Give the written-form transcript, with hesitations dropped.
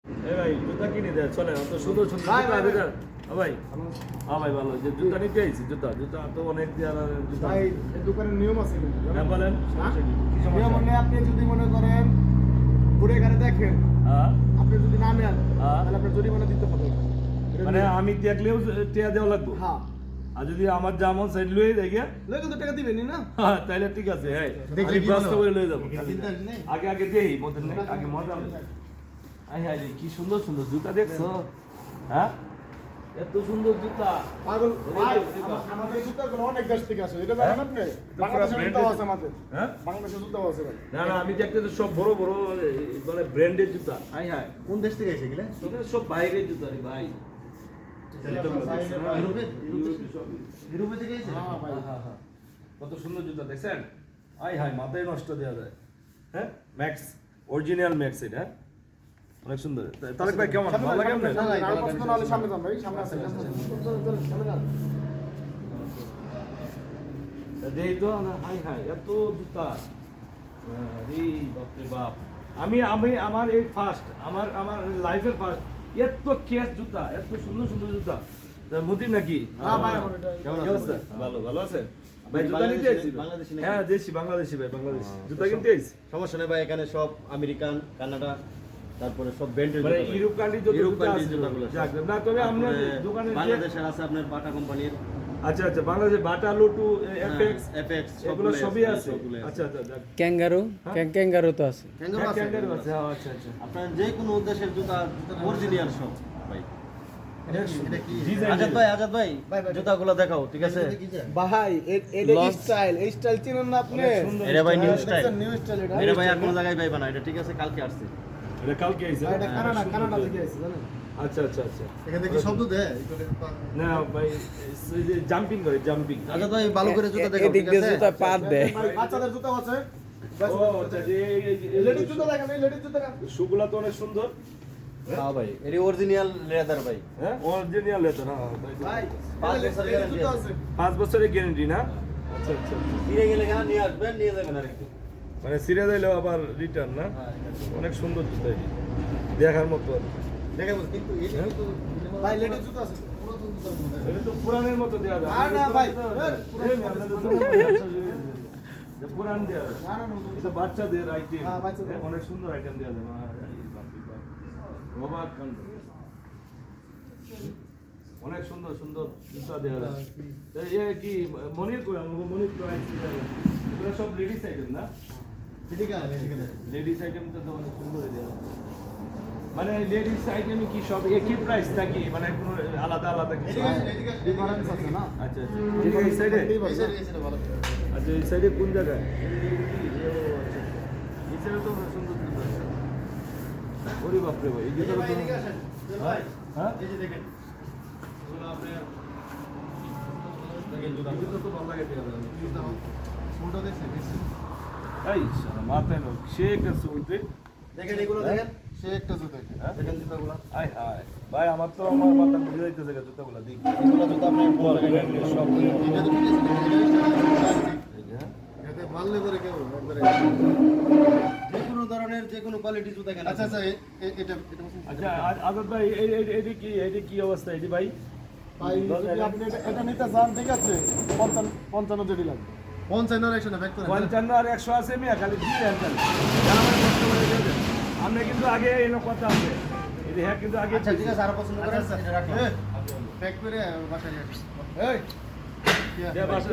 এই ভাই জুতা কিনে দেয় চলে অত সুন্দর সুন্দর ভাই, জুতা ভাই, দেয় ভাই হ্যাঁ ভাই ভালো যে জুতা নিতে আইছি জুতা জুতা তো অনেক জুতা ভাই এই দোকানের নিয়ম আছে কিন্তু হ্যাঁ বলেন হ্যাঁ? সমস্যা কি? কি নিয়ম সমস্যা মানে আপনি যদি মনে করেন ঘুরে ঘাড়ে দেখেন হ্যাঁ আপনি যদি না নেন হ্যাঁ। তাহলে আপনার জরিমানা দিতে হবে এটা মানে নিয়ম। আমি দেখলেও টিয়া দেওয়া লাগবে হ্যাঁ আর যদি আমার যেমন সাইড লয়ে যাই গিয়া লোকে তো টাকা দিবেনই না হ্যাঁ তাহলে ঠিক আছে হ্যাঁ দেখলে আমি কি ব্যস্ত বলো? করে লয়ে যাবো চিন্তা নেই। আগে আগে দেই মতন নেই আগে মজা হবে আই হাই রে, কি সুন্দর সুন্দর জুতা দেখছো হ্যাঁ এত সুন্দর জুতা পাগল ভাই এই যে, আমাদের জুতাগুলো অনেক দেশ থেকে আসে এটা জানেন আপনি বাংলাদেশের branded। জুতাও আছে আমাদের হ্যাঁ বাংলাদেশের জুতাও আছে ভাই না না আমি দেখতেছি সব বড় বড় মানে ব্র্যান্ডের জুতা হাই হাই কোন দেশ থেকে এসে গেলে এটা সব বাইরের জুতা রে ভাই ইউরোপে থেকে এসে হ্যাঁ ভাই হ্যাঁ, হ্যাঁ। কত সুন্দর জুতা দেখছেন আই হাই মাথায় নষ্ট দেওয়া যায় হ্যাঁ ম্যাক্স অরিজিনাল ম্যাক্স এটা হ্যাঁ? অনেক সুন্দর তারেক ভাই কেমন ভালো লাগে আপনার আর পছন্দ না হলে সামনে যান ভাই সামনে আছে সামনে যান দেই তো না হাই হাই এত জুতা আরে বাপ রে বাপ আমি আমি আমার এই ফার্স্ট আমার আমার লাইফের ফার্স্ট এত কেস জুতা এত সুন্দর সুন্দর জুতা মতি নাকি হ্যাঁ ভাই, আমার এটা- কেমন আছেন ভালো ভালো আছেন ভাই জুতা বাংলাদেশি- নিতে আইছি বাংলাদেশি নাকি? হ্যাঁ দেশি বাংলাদেশি ভাই বাংলাদেশি জুতা কিনতে আইছি সমস্যা নেই ভাই এখানে সব আমেরিকান কানাডা তারপরে সব ব্র্যান্ডের মানে ইউরোপ কান্ট্রি যত ইউরোপ জুতা কান্ট্রির আছে জুতাগুলো যাক, না তবে আমরা তারপরে দোকানে বাংলাদেশের আছে আপনার বাটা কোম্পানির আচ্ছা আচ্ছা বাংলাদেশে বাটা লোটু এফএক্স এফএক্স এগুলো সবই আছে আচ্ছা আচ্ছা যাক। ক্যাঙ্গারু ক্যাঙ্গারু তো আছে ক্যাঙ্গারু হ্যাঁ, আছে ক্যাঙ্গারু আছে হ্যাঁ, আচ্ছা আচ্ছা আপনার যে কোনো দেশের জুতা অরিজিনাল সব ভাই ডিজাইন আজাদ ভাই জুতাগুলো দেখাও ঠিক আছে ভাই এটা স্টাইল এই স্টাইল চিনেন না আপনি অনেক সুন্দর এটা ভাই নিউ দেখছেন, স্টাইল নিউ স্টাইল এটা এটা ভাই আর কোনো জায়গায় পাইবা না এটা ঠিক আছে কালকে আসছে এটা কালকে আইছে ভাই, এটা কানাডা থেকে আসছে জানেন আচ্ছা আচ্ছা আচ্ছা এখান থেকে শব্দ দেয় না ভাই এই যে জাম্পিং করে জাম্পিং আজাদ ভাই ভালো করে জুতা দেখাও এদিক ঠিক দিয়ে আছে জুতা পাত দেয় ভাই, বাচ্চাদের জুতা আছে ও আচ্ছা যে লেডিস জুতা দেখেন এই লেডিস জুতা দেখেন শুগুলা তো অনেক সুন্দর হ্যাঁ ভাই এটি অরিজিনাল লেদার ভাই হ্যাঁ অরিজিনাল লেদার হ্যাঁ ভাই 5 বছরের লেডিস guarantee জুতা আছে। আছে 5 বছরের গ্যারান্টি না আচ্ছা আচ্ছা ফিরে গেলে কেন নিয়ে আসবেন নিয়ে যাবেন আর একটু মানে সিরে দিলেও আবার রিটার্ন না অনেক সুন্দর জুতা এটি দেখার মতো দেখাবো কিন্তু এই কিন্তু ভাই লেডিস জুতা আছে এটা তো পুরানের মতো দেওয়া যায় আর না ভাই, পুরান দেওয়া যায় না না না এটা বাচ্চাদের আইটেম হ্যাঁ, বাচ্চাদের। অনেক সুন্দর আইটেম দেওয়া যায় অবাক কাণ্ড অনেক সুন্দর সুন্দর জুতা দেওয়া যায় তো এ কি মনির কই মনির তো আইছি এগুলো সব লেডিস আইটেম না ঠিক আছে লেডিস আইটেম তো অনেক সুন্দর দেওয়া যায়। মানে লেডিস আইটেম কি সব একই প্রাইস নাকি মানে কোনো আলাদা আলাদা কিছু ডিফারেন্স আছে না আচ্ছা আচ্ছা এদিকে এই সাইডে আচ্ছা এই সাইডে কোন জায়গায় এই সাইডে তো অনেক সুন্দর জুতা আছে। ওরে বাপরে ভাই এই জুতা তো হ্যাঁ এই যে দেখেন এগুলো আপনার এই জুতা তো ভালো লাগে দেওয়া ফটো দেখছেন এই শালা মাথায় না সে একটা সুইতে দেখেন এগুলো দেখেন সে একটা জুতা দেখেন জুতাগুলো আয় হায় ভাই আমার তো আমার মাথা ঘুরে যাইতেছে জুতাগুলো দেখ এগুলো জুতা আপনি বল সব এটা তো ঠিক আছে হ্যাঁ এটাতে মারলে ধরে কেউ একবারে যে কোনো ধরনের যে কোনো কোয়ালিটি জুতা কেন আচ্ছা আচ্ছা এটা আচ্ছা আজাদ ভাই এই কি অবস্থা এই ভাই ভাই যদি আপনি এটা নিতে চান ঠিক আছে 55 জেডি লাগবে 55 একশো না ব্যাক করে 55 আর 100 আছে মিয়া খালি দিয়ে দেন খালি আমরা কিন্তু আগে এলো কথা আছে এই হ্যাঁ কিন্তু আগে আচ্ছা ঠিক আছে আর পছন্দ করেন এটা রাখলাম প্যাক করে বাসায় নিয়ে আসি এই দেয়া বাসা